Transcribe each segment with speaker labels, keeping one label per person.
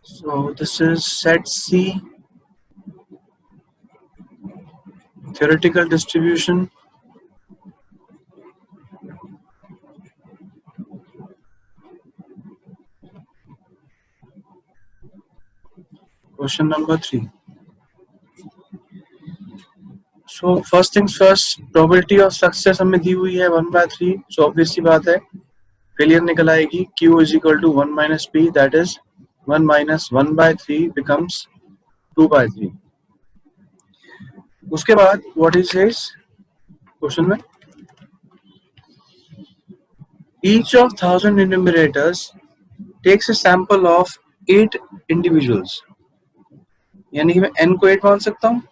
Speaker 1: So this is set C, theoretical distribution. Question number 3. So first things first, probability of success हमें दी हुई है 1/3. So obvious सी बात है, failure निकल आएगी. Q is equal to 1 minus P, that is 1 minus 1/3 becomes 2/3. उसके बाद what is his question में, each of 1000 enumerators takes a sample of 8 individuals. यानी कि मैं n को 8 मान सकता हूँ.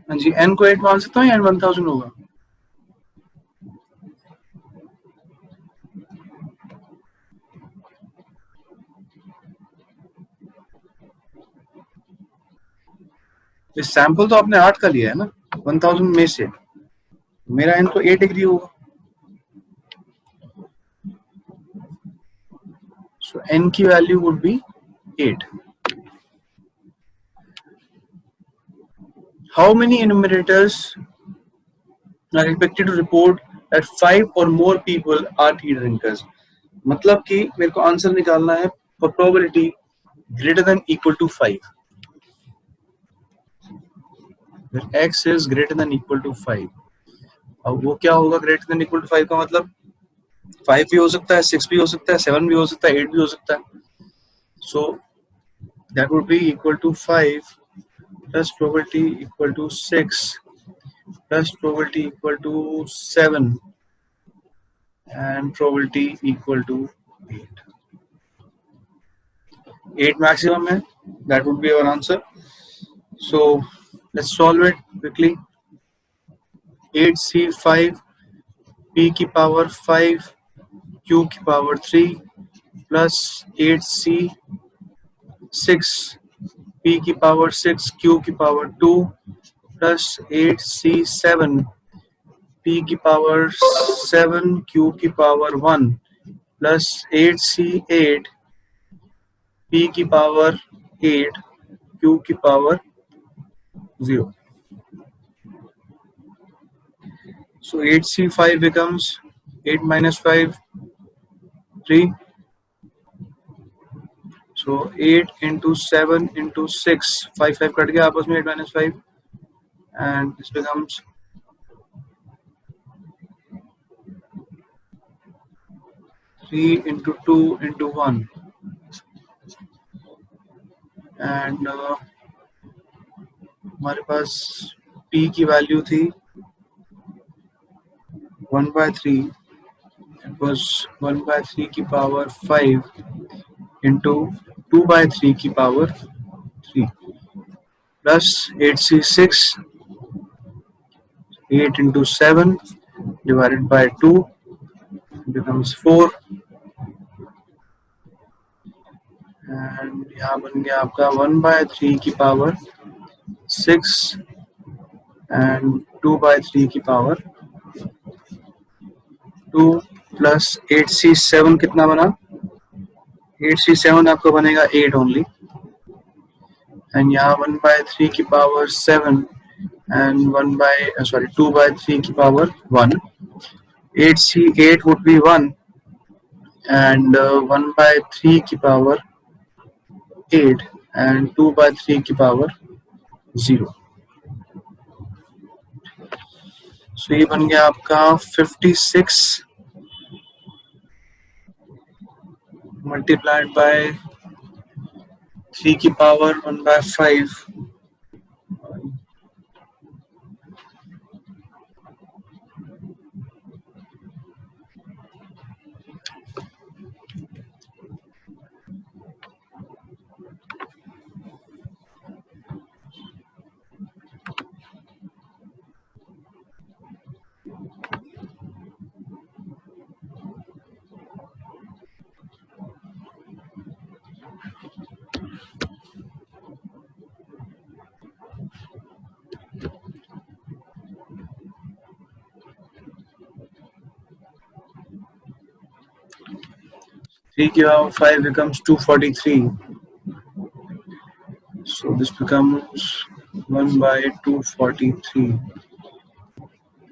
Speaker 1: हाँ जी, n को 8 मान सकता हूँ या n 1000 होगा. इस सैंपल तो आपने 8 का लिया है ना 1000 में से, मेरा n तो 8 डिग्री होगा. So n की value would be 8. How many enumerators are expected to report that 5 or more people are tea drinkers? मतलब कि मेरे को आंसर निकालना है for probability greater than equal to 5. X is greater than equal to 5. अब वो क्या होगा greater than equal to 5 का मतलब 5 भी हो सकता है, 6 भी हो सकता है, 7 भी हो सकता है, 8 भी हो सकता है. So that would be equal to 5 plus probability equal to 6 plus probability equal to 7 and probability equal to 8. 8 maximum hai. That would be our answer. So let's solve it quickly. 8C5 P की power 5 Q की power 3 plus 8C6 P की power 6 Q की power 2 plus 8C7 P की power 7 Q की power 1 plus 8C8 P की power 8 Q की power 0. So 8C5 becomes 8 minus 5 3. So 8 into 7 into 6 5 5 cut गया आपस में 8 minus 5 and this becomes 3 into 2 into 1 and हमारे पास P की वैल्यू थी 1/3. It was 1/3 की power 5 into 2/3 की power 3 plus 8C6 8 into 7 divided by 2 becomes 4 and यहाँ बन गया आपका 1/3 की power 6 and 2/3 की power 2 plus 8C7 कितना बना 8C7 आपका बनेगा 8 only and यहाँ 1/3 की power 7 and 2/3 की power 1. 8C8 would be 1 and 1/3 की power 8 and 2/3 की power 0. So ये बन गया आपका 56 multiplied by 3 की power 1/5 3 की power 5 becomes 243. So this becomes 1 by 243.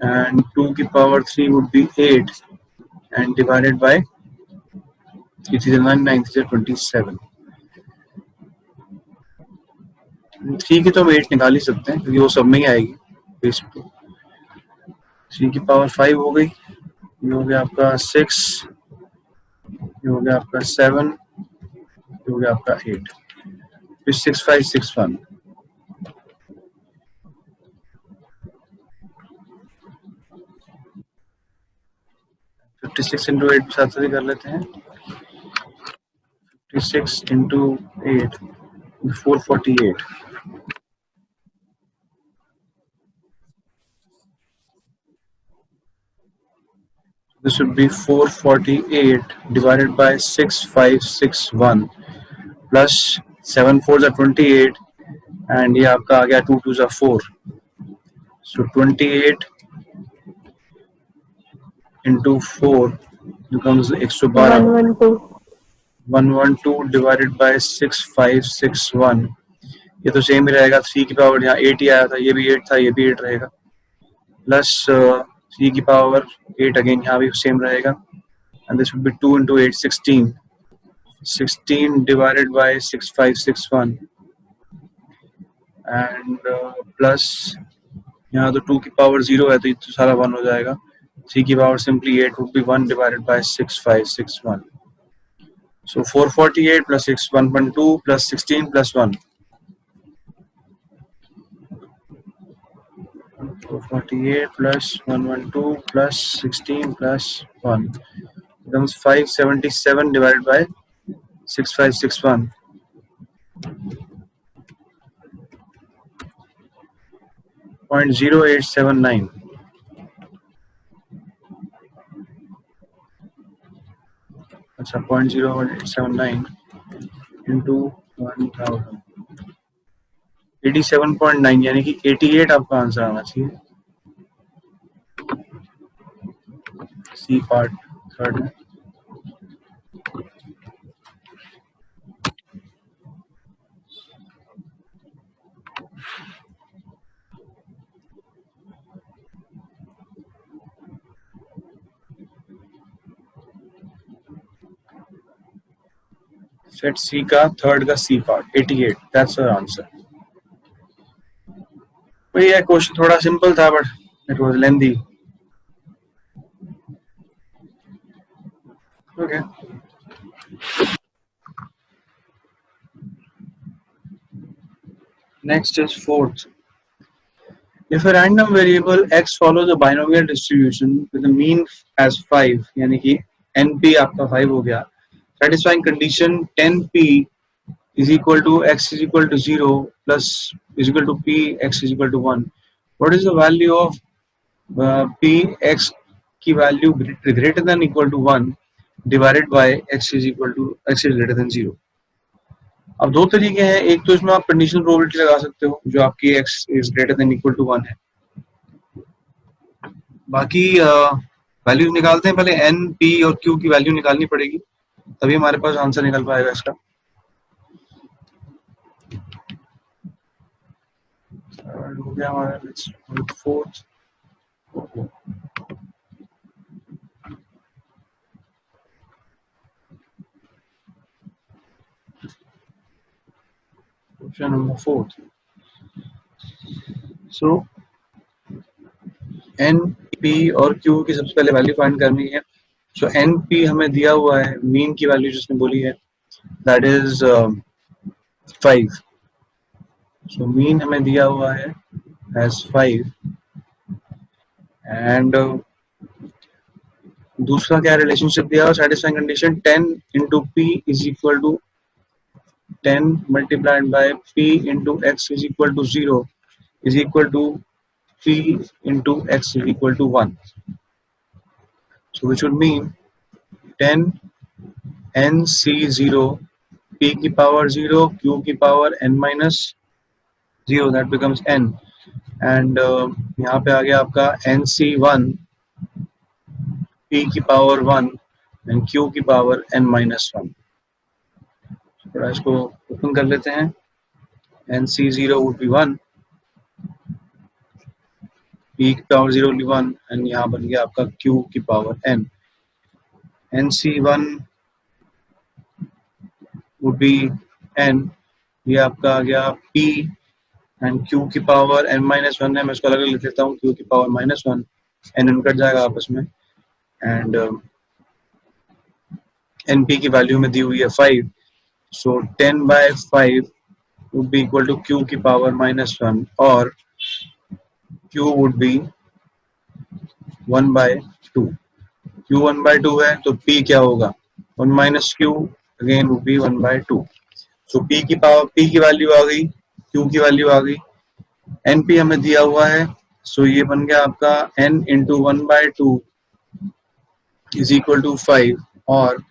Speaker 1: And 2 की power 3 would be 8. And divided by 3 is 9, 9 is 27. 3 की तो हम 8 निकाल ही सकते हैं क्योंकि वो सब में ही आएगी बेस पे. 3 की पावर 5 हो गई. ये हो गया आपका 6, ये हो गया आपका 7, ये हो गया आपका 8. फिर 6 5 6 1. 56 into 8 साथ साथ कर लेते हैं. 56 into 8 448. This would be 448 divided by 6561 plus 7 4s are 28 and ये आपका आ गया 2 2s are 4. So 28 into 4 becomes 112. 112 divided by 6561. ये तो सेम ही रहेगा. 3 की पावर यहाँ 8 ही आया था, ये भी 8 था, ये भी 8 रहेगा. प्लस 3 की पावर 8 अगेन यहाँ भी सेम रहेगा. And this would be 2 into 8 16. 16 divided by 6561 and plus यहाँ तो 2 की पावर 0 है तो ये तो सारा 1 हो जाएगा. 3 की power simply 8 would be 1 divided by 6561. So 448 plus 112 plus 16 plus 1. 448 plus 112 plus 16 plus 1 becomes 577 divided by 6561. 0.0879. अच्छा 0.0879 into 1000. 87.9 यानी कि 88 आपका आंसर आना चाहिए. सी पार्ट थर्ड में. सेट सी का थर्ड का C part 88. That's our answer. ये क्वेश्चन थोड़ा सिंपल था but it was lengthy. Okay. Next is fourth. If a random variable x follows a binomial distribution with a mean as 5, यानी कि np आपका 5 हो गया, satisfying condition 10p is equal to x is equal to 0 plus is equal to p x is equal to 1. What is the value of p x की value greater than equal to 1 divided by x is equal to x is greater than 0. अब दो तरीके हैं. एक तो इसमें आप conditional probability लगा सकते हो जो आपकी x is greater than equal to 1 है. बाकी वैल्यूज निकालते हैं. पहले n p और q की वैल्यू निकालनी पड़ेगी तभी हमारे पास आंसर निकल पाएगा इसका. हो गया हमारा फोर्थ. Question number 4. सो n p और q की सबसे पहले वैल्यू फाइंड करनी है. सो n p हमें दिया हुआ है, मीन की वैल्यू जिसने बोली है दैट इज 5. सो मीन हमें दिया हुआ है एज 5 एंड दूसरा क्या रिलेशनशिप दिया हुआ. Satisfying condition 10 into p is equal to 10 multiplied by p into x is equal to 0 is equal to p into x is equal to 1. So which would mean 10 nc0 p की power 0 q की power n minus 0 that becomes n and यहाँ पे आ गया आपका nc1 p की power 1 and Q की power n minus 1। थोड़ा इसको ओपन कर लेते हैं। nc0 would be 1, p की पावर 0 will be 1 एंड यहाँ बन गया आपका q की power n। nc1 would be n, ये आपका आ गया p एंड q की पावर n माइनस 1 है, मैं इसको अलग लिख लेता हूँ, q की पावर माइनस 1, n कट जाएगा आपस में एंड np की वैल्यू में दी हुई है 5, सो 10/5 would be equal to q की पावर माइनस 1 और q would be 1/2। q 1/2 है तो p क्या होगा, 1 minus q again would be 1/2। So p की पावर, p की वैल्यू आ गई, q की वैल्यू आ गई, np हमें दिया हुआ है, सो ये बन गया आपका n into 1/2 is equal to 5 और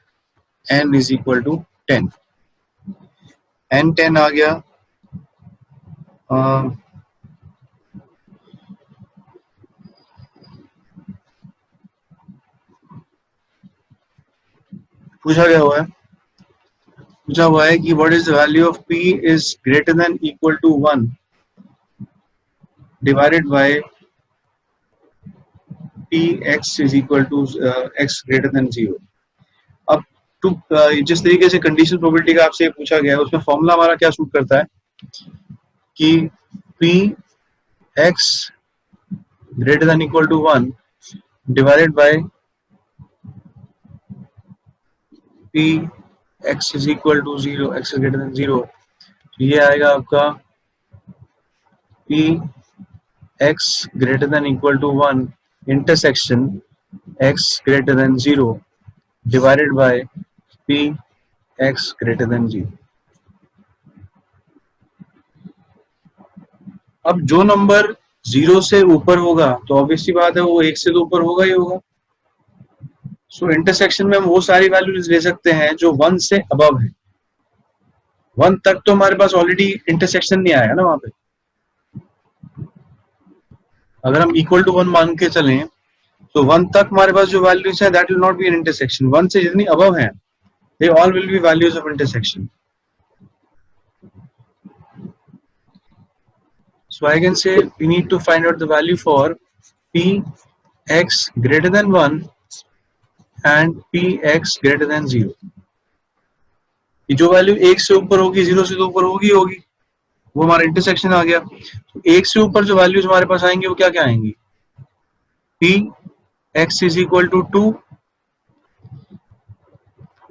Speaker 1: n is equal to 10। n 10 आ गया। पूछा हुआ है कि what is the value of p is greater than equal to 1 divided by p x is equal to x greater than 0। अब जिस तरीके से कंडीशनल प्रोबेबिलिटी का आपसे पूछा गया है उसमें फॉर्मूला हमारा क्या सूट करता है कि p x greater than equal to 1 divided by p x is equal to 0, x greater than 0, ये आएगा आपका p x greater than equal to 1 intersection x greater than 0 divided by p x greater than 0। अब जो number 0 से ऊपर होगा तो obviously बात है वो 1 से तो ऊपर होगा ही होगा। सो इंटरसेक्शन में हम वो सारी वैल्यूज ले सकते हैं जो 1 से अबव है। 1 तक तो हमारे पास ऑलरेडी इंटरसेक्शन नहीं आएगा ना वहां पे। अगर हम इक्वल टू 1 मान के चलें तो 1 तक हमारे पास जो वैल्यूज है that will not be N intersection. 1 से जितनी अबव है they all will be values of intersection। So I can say we need to find out the value for p x greater than 1 and p x greater than 0। ये जो value 1 से ऊपर होगी 0 से तो ऊपर होगी होगी, वो हमारा इंटरसेक्शन आ गया। तो 1 से ऊपर जो वैल्यूज हमारे पास आएंगी वो क्या क्या आएंगी, p x is equal to 2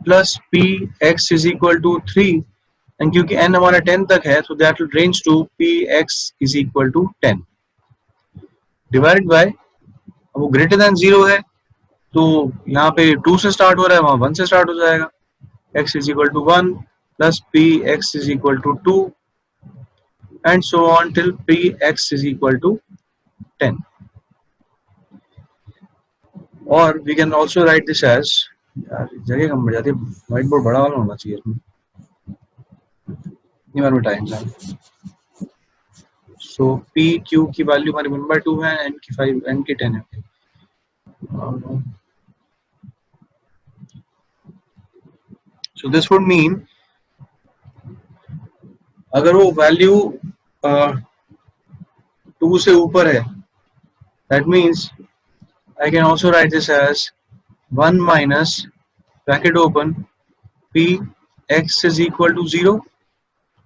Speaker 1: plus p x is equal to 3 and क्योंकि n हमारा 10 तक है तो that will range to p x is equal to 10 divided by, वो ग्रेटर देन 0 है तो यहाँ पे 2 से स्टार्ट हो रहा है, वहां 1 से स्टार्ट हो जाएगा। x is equal to 1 plus p x is equal to 2 and so on till p x is equal to 10। और we can also write this as, यार जगह कम बढ़ जाती है, व्हाइट बोर्ड बड़ा वाला होना चाहिए इसमें, इतनी बार में टाइम जाए। सो p q की वैल्यू हमारी 1/2 है, n की 5, n की 10 है। So this would mean अगर वो वैल्यू 2 से ऊपर है, that means I can also write this as 1 minus bracket open p x is equal to 0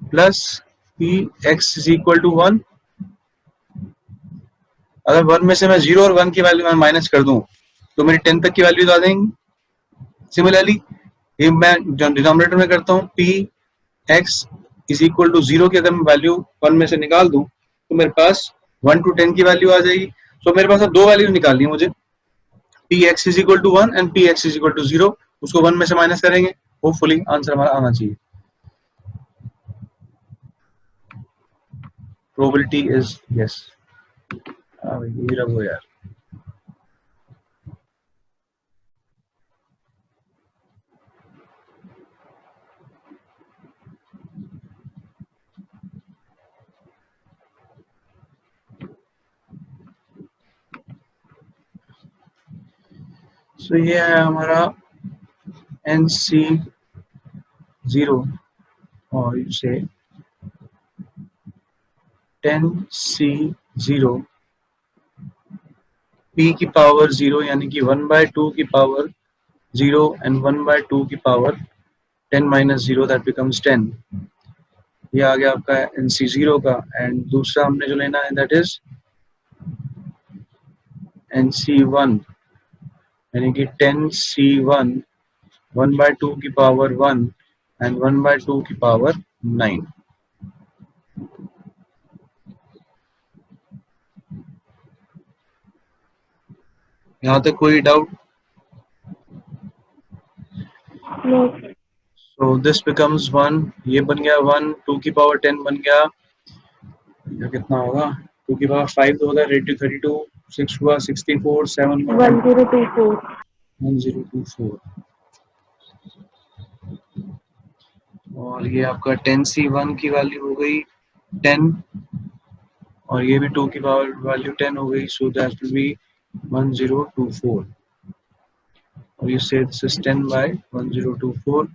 Speaker 1: plus p x is equal to 1। अगर 1 में से मैं 0 और 1 की वैल्यू मैं माइनस कर दूं तो मेरी 10 तक की वैल्यूज आ जाएंगी। सिमिलरली ये मैं डिनोमिनेटर में करता हूँ, p x is equal to 0 की अगर मैं वैल्यू 1 में से निकाल दूं तो मेरे पास 1 to 10 की वैल्यू आ जाएगी। तो मेरे पास अब दो वैल्यू निकालनी है मुझे, p x is equal to 1 and p x is equal to 0, उसको 1 में से माइनस करेंगे, होपफुली आंसर हमारा आना चाहिए। Probability is yes. ये रखो यार। सो ये है हमारा NC0 or you say 10C0 p की पावर 0 यानी कि 1/2 की पावर 0 and 1/2 की पावर 10 minus 0 that becomes 10. ये आ गया आपका NC0 का एंड दूसरा हमने जो लेना है दैट इज NC1 यानी कि 10C1 1/2 की पावर 1 एंड 1/2 की पावर 9. यहाँ तक कोई डाउट? So this becomes 1, ये बन गया 1, 2 की पावर 10 बन गया, ये कितना होगा 2 की पावर 5 तो होगा 32, 6 हुआ 64, 7 हुआ 1024 और ये आपका 10C1 की वैल्यू हो गई 10 और ये भी 2 की पावर वैल्यू 10 हो गई, सो दैट विल बी 1024 और ये से दिस इज 10/1024,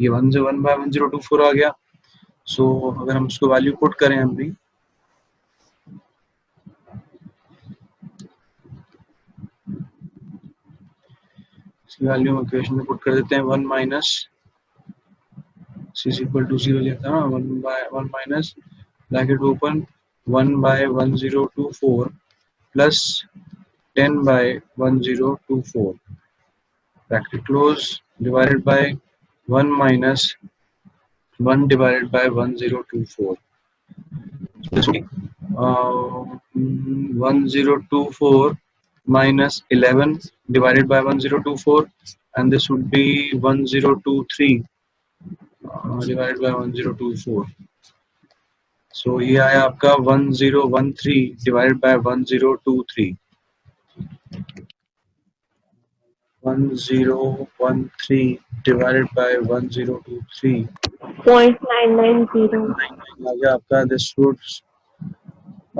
Speaker 1: ये 1/1024 आ गया. सो अगर हम इसको वैल्यू पुट करें हम भी इसकी वैल्यू हम इक्वेशन में पुट कर देते हैं 1 minus c is equal to 0 लिखा ना 1 minus bracket open 1/1024 plus 10/1024 bracket close divided by 1 minus 1 divided by 1024. This will be 1024 minus 11 divided by 1024 and this would be 1023 divided by 1024. So ये आया आपका 1013 divided by 1023. 1013 divided by 1023
Speaker 2: 0.990
Speaker 1: आ गया आपका. This should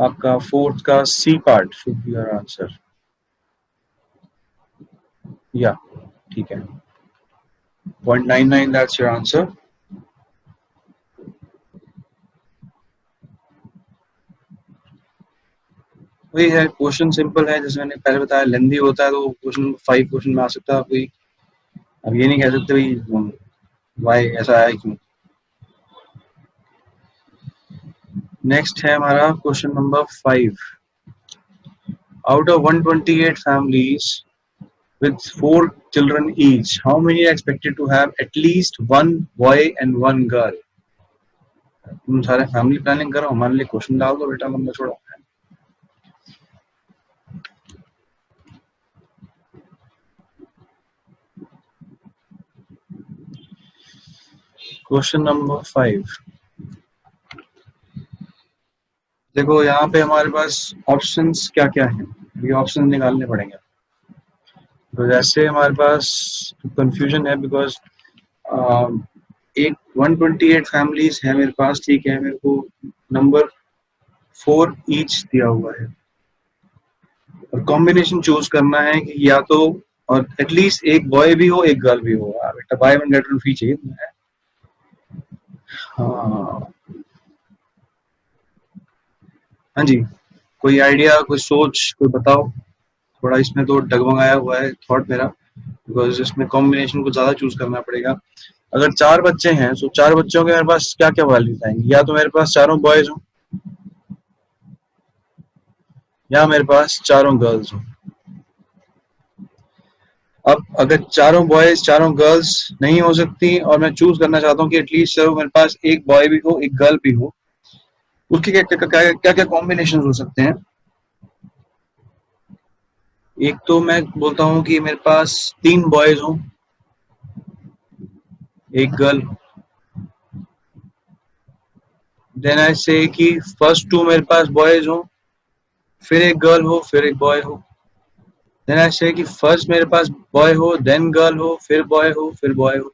Speaker 1: आपका fourth का C part should be your answer. या ठीक है 0.99 दैट्स योर आंसर. वही है क्वेश्चन सिंपल है जैसे मैंने पहले बताया, लेंदी होता है तो क्वेश्चन 5 क्वेश्चन में आ सकता है. कोई अब ये नहीं कह सकते भाई वाई ऐसा है क्यों. नेक्स्ट है हमारा question number 5. Out of 128 families with 4 children each, how many are expected to have at least one boy and one girl? तुम सारे फैमिली प्लानिंग करो, हमारे लिए क्वेश्चन डाल दो बेटा, लंबा छोड़ो. Question number 5. देखो यहाँ पे हमारे पास ऑप्शंस क्या क्या हैं, ये ऑप्शन निकालने पड़ेंगे. तो जैसे हमारे पास कंफ्यूजन है बिकॉज एक 128 फैमिलीज है मेरे पास, ठीक है, मेरे को नंबर 4 ईच दिया हुआ है और कॉम्बिनेशन चूज करना है कि या तो और एटलीस्ट एक बॉय भी हो एक गर्ल भी हो. बेटा by one get one free चाहिए. हाँ जी, कोई आइडिया, कोई सोच, कोई बताओ. थोड़ा इसमें तो डगमगाया हुआ है थॉट मेरा बिकॉज इसमें कॉम्बिनेशन को ज्यादा चूज करना पड़ेगा. अगर 4 बच्चे हैं तो 4 बच्चों के मेरे पास क्या क्या वैल्यूज आएंगी, या तो मेरे पास चारों बॉयज हो या मेरे पास चारों गर्ल्स हो. अब अगर चारों बॉयज चारों गर्ल्स नहीं हो सकती और मैं चूज करना चाहता हूँ कि एटलीस्ट चलो मेरे पास एक बॉय भी हो एक गर्ल भी हो, उसके क्या क्या कॉम्बिनेशन हो सकते हैं. एक तो मैं बोलता हूँ कि मेरे पास 3 बॉयज हो एक गर्ल. देन आई से कि फर्स्ट 2 मेरे पास बॉयज हो, फिर एक गर्ल हो फिर एक बॉय हो. देन आई से कि फर्स्ट मेरे पास बॉय हो देन गर्ल हो फिर बॉय हो फिर बॉय हो.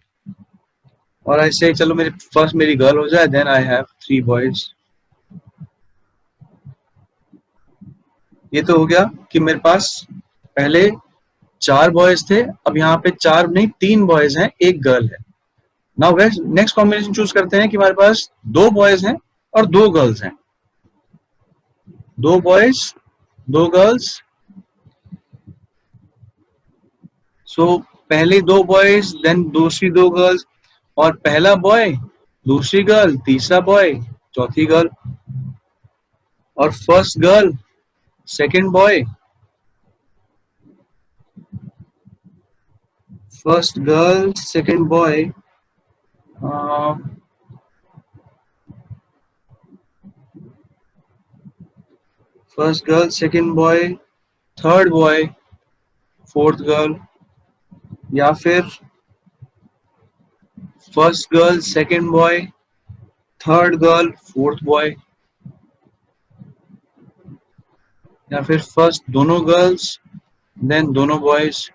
Speaker 1: और ऐसे चलो मेरी फर्स्ट मेरी गर्ल हो जाए देन आई हैव 3 बॉयज. ये तो हो गया कि मेरे पास पहले 4 बॉयज थे, अब यहाँ पे 4 नहीं 3 बॉयज हैं, एक गर्ल है। नाउ नेक्स्ट कॉम्बिनेशन चूज करते हैं कि हमारे पास 2 बॉयज हैं और 2 गर्ल्स हैं, 2 बॉयज 2 गर्ल्स। सो पहले 2 बॉयज, देन दूसरी 2 गर्ल्स, और पहला बॉय, दूसरी गर्ल, तीसरा बॉय, चौथी गर्ल, और first girl, second boy, first girl, second boy, first girl, second boy, third boy, fourth girl, या फिर first girl, second boy, third girl, fourth boy, या फिर फर्स्ट दोनों गर्ल्स, देन दोनों boys,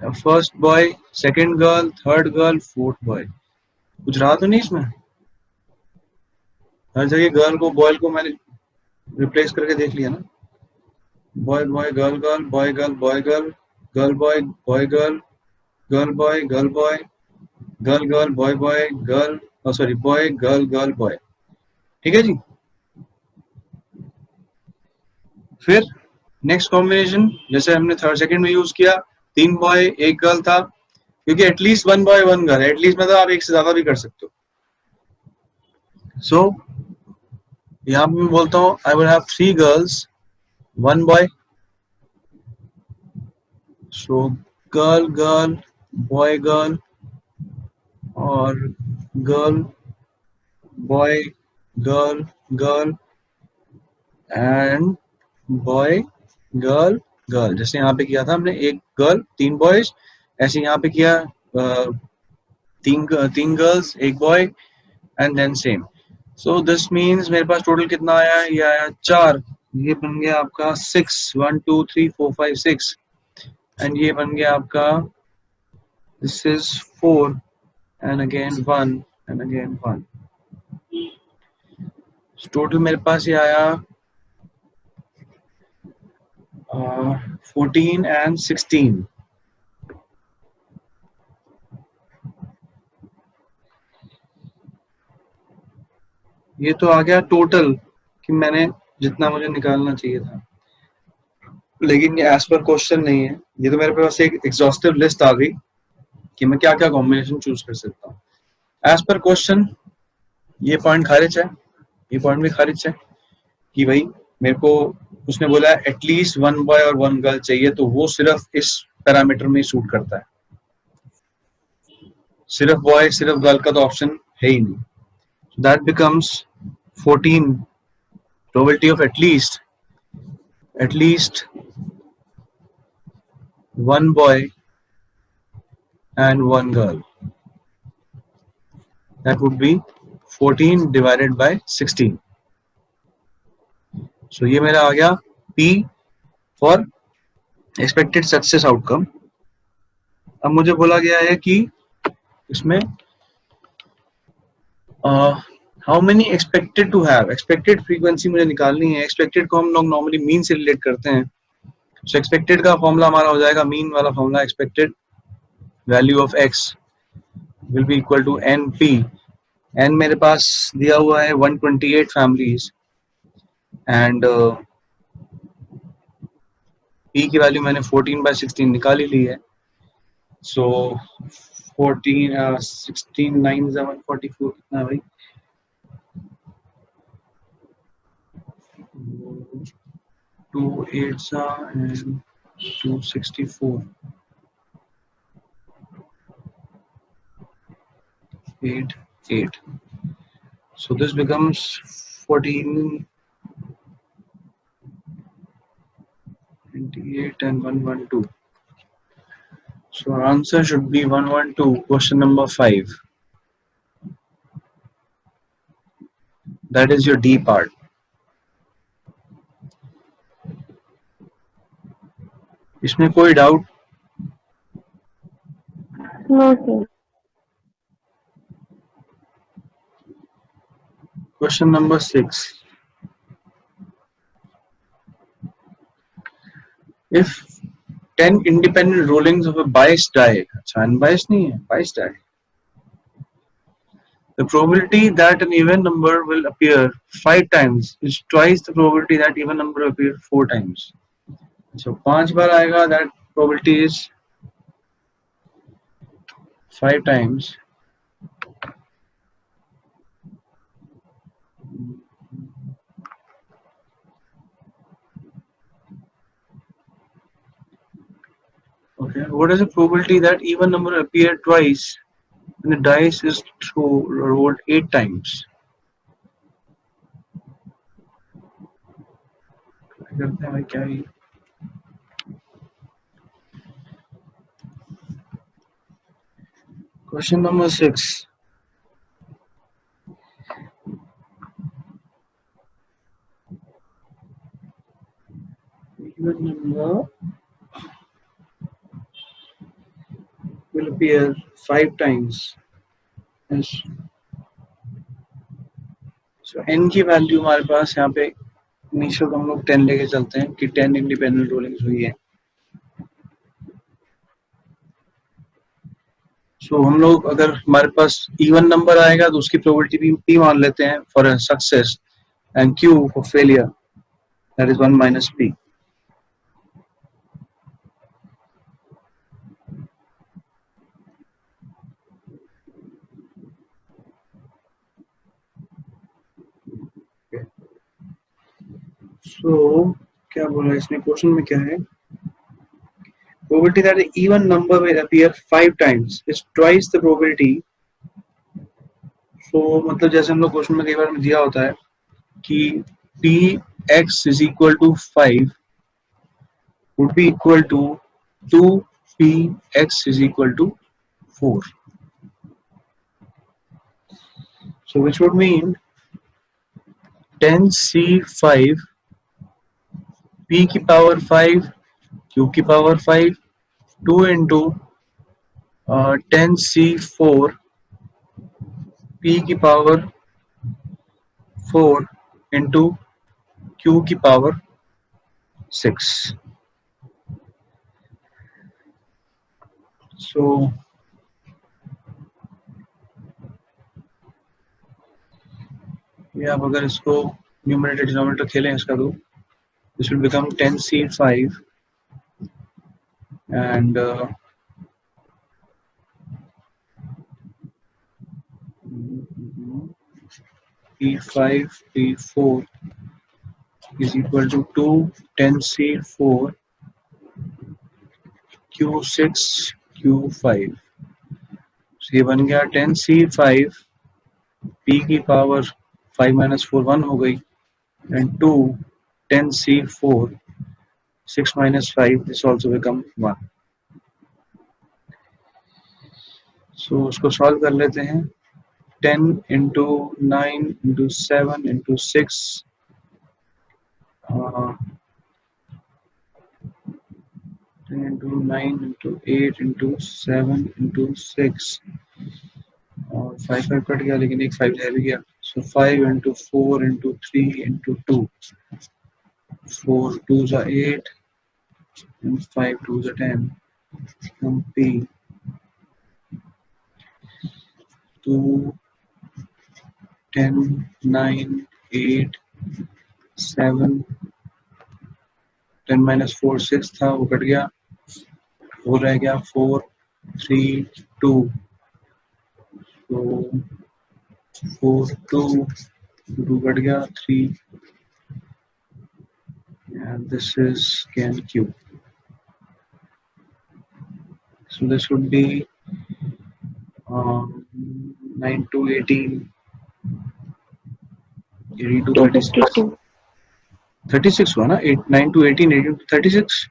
Speaker 1: first boy, second girl, third girl, fourth boy. कुछ रहा तो नहीं इसमें? हर जगह गर्ल को बॉय को मैंने रिप्लेस करके देख लिया ना। Boy boy girl girl, boy girl boy girl, girl boy boy girl, girl boy girl boy, girl girl boy boy, girl sorry boy girl girl boy. ठीक है जी। फिर नेक्स्ट कॉम्बिनेशन जैसे हमने थर्ड सेकंड में यूज किया, 3 boy 1 girl था, क्योंकि at least 1 boy 1 girl, at least मतलब आप एक से ज्यादा भी कर सकते हो। सो यहाँ पे मैं बोलता हूँ I will have 3 girls 1 boy. So girl girl boy girl और girl boy girl girl and boy girl girl. जैसे यहाँ पे किया था हमने, एक गर्ल 3 बॉयज, ऐसे यहाँ पे किया 3 girls 1 boy and then same. So this means मेरे पास टोटल कितना आया, ये आया 4, ये बन गया आपका 6, 1 2 3 4 5 6, एंड ये बन गया आपका this is 4 and again 1 and again 1। Total मेरे पास ये आया 14 एंड 16। ये तो आ गया टोटल कि मैंने जितना मुझे निकालना चाहिए था, लेकिन ये एज पर क्वेश्चन नहीं है। ये तो मेरे पास एक एग्जॉस्टिव लिस्ट आ गई कि मैं क्या क्या कॉम्बिनेशन चूज कर सकता हूँ। एज पर क्वेश्चन ये पॉइंट खारिज है, ये पॉइंट भी खारिज है कि भाई मेरे को उसने बोला एटलीस्ट 1 बॉय और 1 गर्ल चाहिए, तो वो सिर्फ इस पैरामीटर में सूट करता है। सिर्फ बॉय सिर्फ गर्ल का तो ऑप्शन है ही नहीं। That becomes 14 probability of at least 1 boy and 1 girl. That would be 14 divided by 16. So ये मेरा आ गया P for expected success outcome. अब मुझे बोला गया है कि इसमें how many expected to have, expected frequency मुझे निकालनी है। expected को हम लोग normally mean से relate करते हैं। So expected का फॉर्मूला हमारा हो जाएगा mean वाला formula, expected value of x will be equal to NP। n मेरे पास दिया हुआ है 128 families and p की वैल्यू मैंने 14/16 निकाल ही ली है। सो 16 9 144 कितना है भाई, 2 8 and 264 8 8। So this becomes 14 28 and 112. So our answer should be 112, question number 5. That is your D part. इसमें कोई doubt?
Speaker 2: No, sir.
Speaker 1: Question number 6. if 10 independent rollings of a biased die, अच्छा unbiased नहीं है, biased die, the probability that an even number will appear 5 times is twice the probability that even number will appear 4 times. So 5 बार आएगा, that probability is 5 times. Okay, what is the probability that even number appear twice when the dice is rolled 8 times? करते हैं भाई क्या ही. Question number 6. Even number will appear 5 times. Yes. So n की value हमारे पास यहाँ पे initial हम लोग 10 लेके चलते हैं कि 10 इंडिपेंडेंट रोलिंग्स हुई है. सो हम लोग अगर हमारे पास इवन नंबर आएगा तो उसकी प्रोबेबिलिटी भी p मान लेते हैं for a success and q for failure, that is 1 minus p. सो क्या बोला इसने क्वेश्चन में, क्या है, probability that an even number will appear 5 times is twice the probability. so मतलब जैसे हम लोग क्वेश्चन में कई बार दिया होता है कि p x is equal to 5 would be equal to 2p x is equal to 4. So which would mean 10c5 p की पावर 5 q की पावर 5 2 into 10c4 p की पावर 4 into q की पावर 6. So ये आप अगर इसको numerator denominator खेलें इसका तो this will become 10c5 and p5 p4 is equal to 2 10c4 q6 q5. so ये बन गया 10c5 p की पावर 5 minus 4 1 हो गई and 2 10c4 6 minus 5 this also become 1. so उसको सॉल्व कर लेते हैं. 10 into 9 into 7 into 6 10 into 9 into 8 into 7 into 6 और 5 5 कट गया लेकिन एक 5 रह भी गया. so 5 into 4 into 3 into 2 4 2s are 8 and 5 2s are 10 from p 2 10 9 8 7 10 minus 4 6 था वो कट गया, वो रह गया 4 3 2 तो 4 2 2 कट गया 3 and this is can q. so this would be 9 to 18 80 to 36
Speaker 2: 252.
Speaker 1: 36 हुआ ना, 8 9 to 18 18 to 36.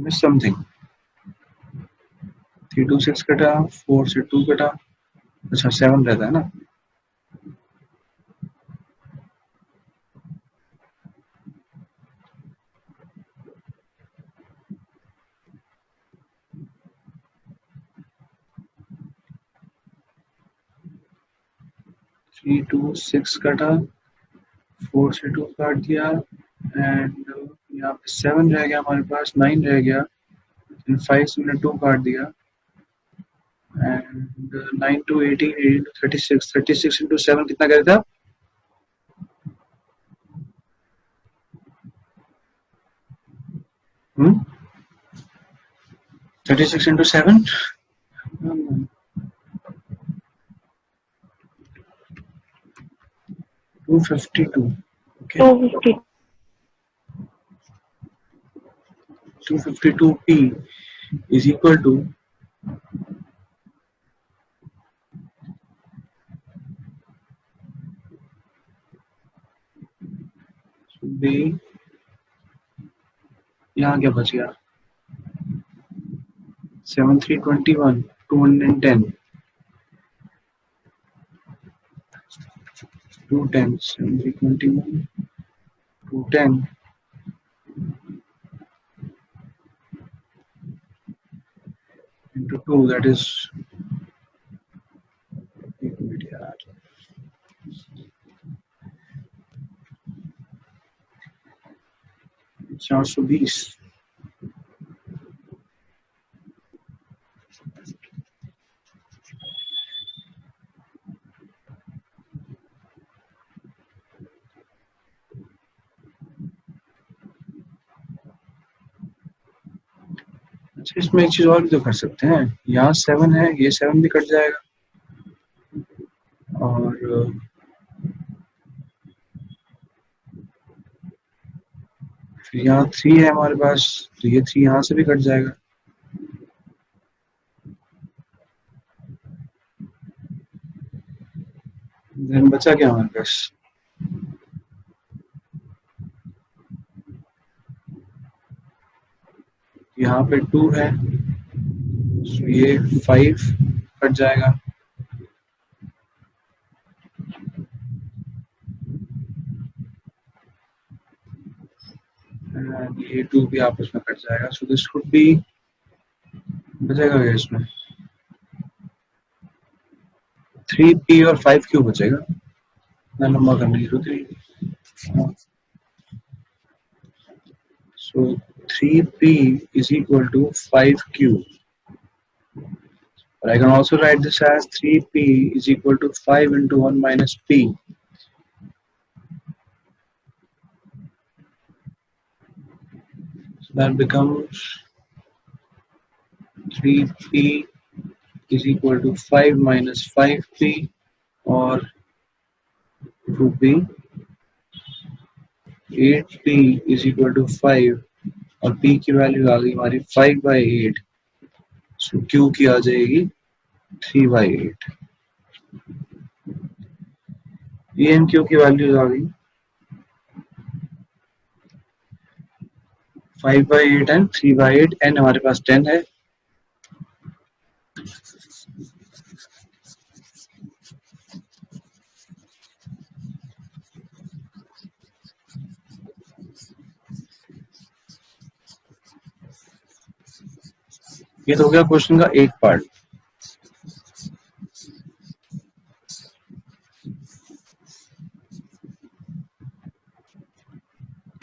Speaker 1: miss something. 3 to 6 कटा, 4 से 2 कटा, अच्छा 7 रहता है ना. 3 2 6 कटा, 4 से 2 काट दिया, एंड यहाँ पे 7 रह गया हमारे पास, 9 रह गया, 5 से मैंने 2 काट दिया, एंड 9 to 18, 18 to 36, 36 into 7 कितना करे था? हम्म 36 into 7, 252. Okay,
Speaker 2: 250.
Speaker 1: 252p is equal to should be, यहाँ क्या बच गया? 7321, 210, 210, 7321, 210 into 2, that is, एक मिनट यार, 420. अच्छा, इसमें एक चीज और भी तो कर सकते हैं, यहाँ 7 है, ये 7 भी कट जाएगा, और फिर यहाँ 3 है हमारे पास, तो ये 3 यहाँ से भी कट जाएगा। देन बचा क्या हमारे पास? यहाँ पे 2 है, तो ये 5 कट जाएगा, and ये 2 भी आपस में कट जाएगा, सो दिस वुड बी, बचेगा क्या इसमें? 3p और 5q बचेगा, ना लंबा करने की जरूरत नहीं। So 3p is equal to 5q. But I can also write this as 3p is equal to 5 into 1 minus p. So that becomes 3p is equal to 5 minus 5p, or it would be 8p is equal to 5, और p की value आ गई हमारी 5/8, सो q की आ जाएगी 3/8। ये N Q की values आ गई 5/8 and 3/8, N हमारे पास 10 है, ये तो हो गया क्वेश्चन का एक पार्ट।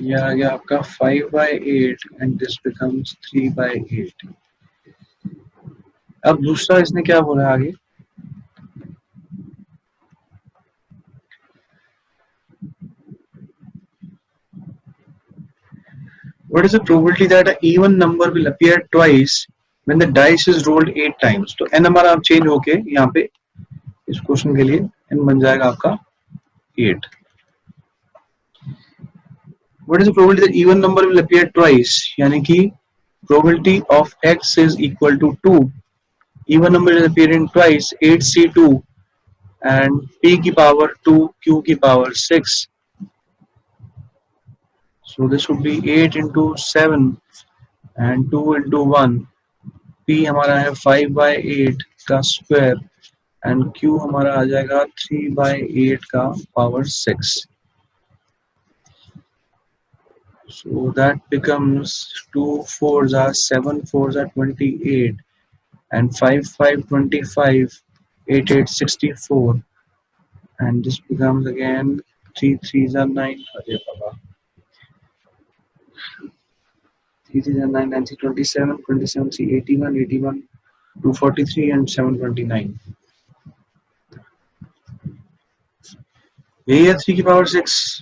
Speaker 1: ये आ गया आपका 5/8 एंड दिस बिकम्स 3/8। अब दूसरा इसने क्या बोला आगे? What is the probability that an even number will appear twice when the dice is rolled 8 times? तो n हमारा अब चेंज होके यहाँ पे इस क्वेश्चन के लिए n बन जाएगा आपका 8। What is the probability that even number will appear twice? यानी कि probability of x is equal to 2. Even number is appearing twice, 8c2 and p की power 2, q की power 6. So this would be 8 into 7 and 2 into 1. p हमारा है 5/8 का square and q हमारा आ जाएगा 3/8 का power 6. So that becomes 2 4s are 7 4s are 28 and 5 5 25, 8 8 64 and this becomes again 3 3s are 9. Arey baba. 3 3s are 9, 9 3 27, 27 3 81, 81 243 and 729. यही है 3 की power 6.